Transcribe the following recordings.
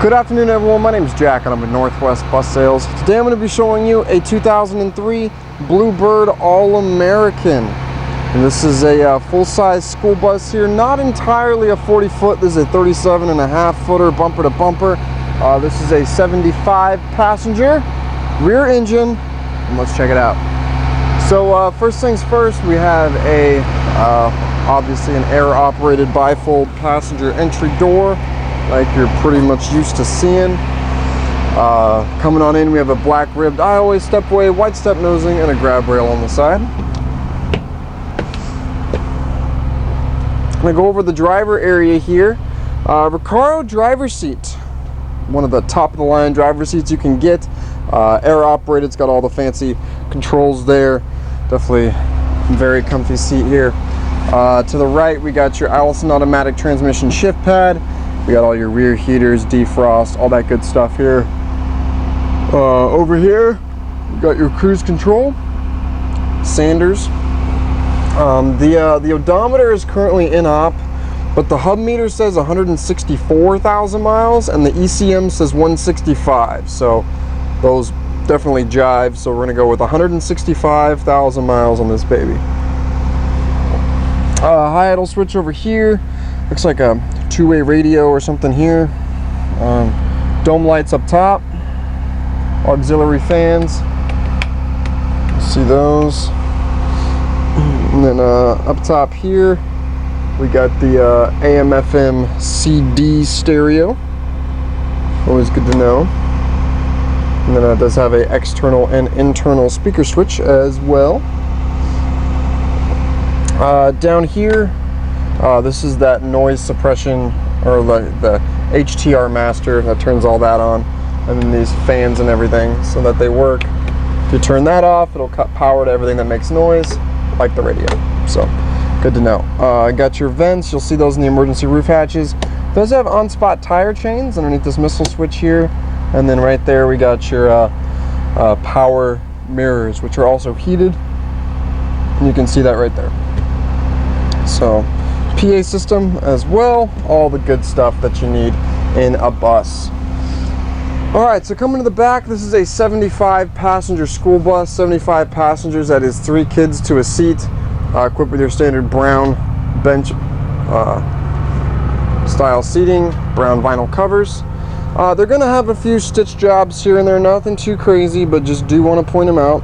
Good afternoon, everyone. My name is Jack and I'm with Northwest Bus Sales. Today I'm going to be showing you a 2003 Bluebird All-American. And this is a full-size school bus here, not entirely a 40-foot. This is a 37.5-footer bumper to bumper. This is a 75 passenger rear engine, and let's check it out. So first things first, we have a obviously an air-operated bifold passenger entry door, like you're pretty much used to seeing. Coming on in, we have a black ribbed aisleway, stepway, white step nosing, and a grab rail on the side. I'm gonna go over the driver area here. Recaro driver seat, one of the top of the line driver seats you can get. Air operated, it's got all the fancy controls there. Definitely very comfy seat here. To the right, we got your Allison automatic transmission shift pad. We got all your rear heaters, defrost, all that good stuff here. Over here, you got your cruise control, Sanders. The odometer is currently in op, but the hub meter says 164,000 miles and the ECM says 165. So those definitely jive. So we're gonna go with 165,000 miles on this baby. High idle switch over here. Looks like a two-way radio or something here. Dome lights up top. Auxiliary fans. See those. And then up top here, we got the AM/FM CD stereo. Always good to know. And then it does have a external and internal speaker switch as well. Down here, this is that noise suppression, or the HTR master that turns all that on, and then these fans and everything so that they work. If you turn that off, it'll cut power to everything that makes noise, like the radio. So good to know. Got your vents, you'll see those in the emergency roof hatches. It does have on-spot tire chains underneath this missile switch here, and then right there we got your power mirrors, which are also heated, and you can see that right there. So PA system as well, all the good stuff that you need in a bus. Alright, so coming to the back, this is a 75 passenger school bus, 75 passengers, that is 3 kids to a seat, equipped with your standard brown bench style seating, brown vinyl covers. They're going to have a few stitch jobs here and there, nothing too crazy, but just do want to point them out.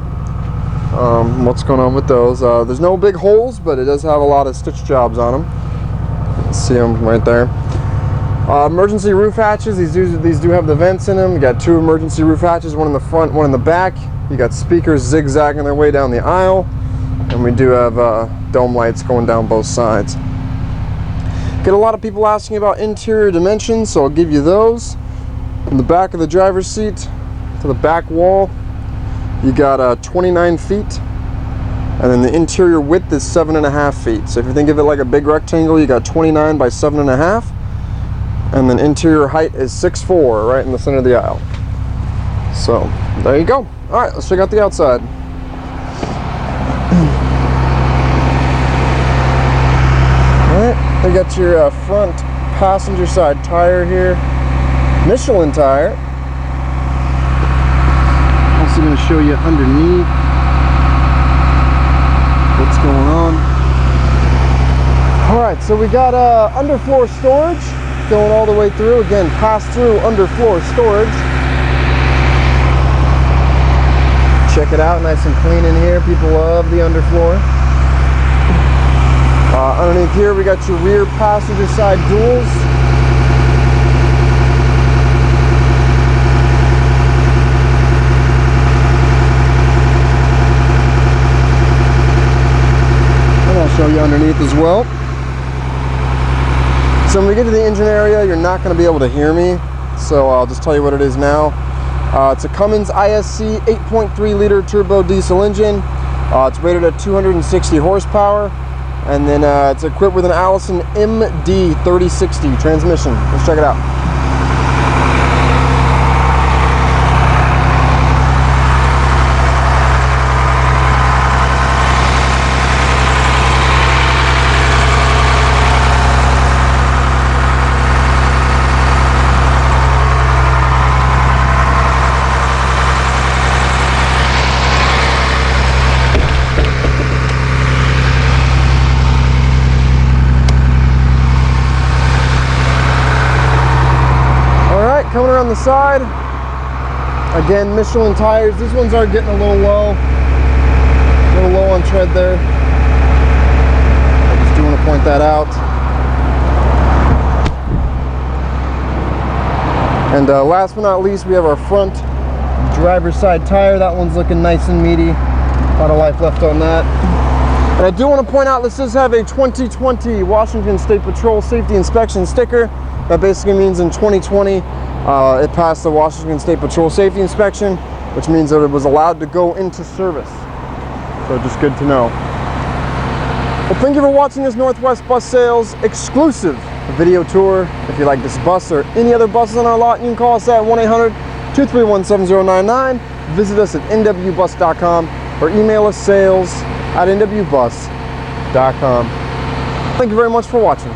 What's going on with those? There's no big holes, but it does have a lot of stitch jobs on them. See them right there. Emergency roof hatches, these do have the vents in them. You got 2 emergency roof hatches, one in the front, one in the back. You got speakers zigzagging their way down the aisle, and we do have dome lights going down both sides. Get a lot of people asking about interior dimensions, so I'll give you those. In the back of the driver's seat to the back wall, you got 29 feet, and then the interior width is 7.5 feet. So if you think of it like a big rectangle, you got 29 by 7.5, and then interior height is 6'4", right in the center of the aisle. So there you go. All right, let's check out the outside. All right, they got your front passenger side tire here, Michelin tire. Also going to show you underneath what's going on. Alright, so we got underfloor storage going all the way through. Again, pass-through underfloor storage. Check it out, nice and clean in here. People love the underfloor. Underneath here we got your rear passenger side duals. Show you underneath as well. So when we get to the engine area, you're not going to be able to hear me, so I'll just tell you what it is now. It's a Cummins ISC 8.3 liter turbo diesel engine. It's rated at 260 horsepower, and then it's equipped with an Allison MD 3060 transmission. Let's check it out. coming around the side. Again, Michelin tires. These ones are getting a little low on tread there. I just do want to point that out. And last but not least, we have our front driver's side tire. That one's looking nice and meaty. A lot of life left on that. And I do want to point out, this does have a 2020 Washington State Patrol Safety Inspection sticker. That basically means in 2020, it passed the Washington State Patrol Safety Inspection, which means that it was allowed to go into service. So just good to know. Well, thank you for watching this Northwest Bus Sales exclusive video tour. If you like this bus or any other buses on our lot, you can call us at 1-800-231-7099. Visit us at nwbus.com or email us sales@nwbus.com. Thank you very much for watching.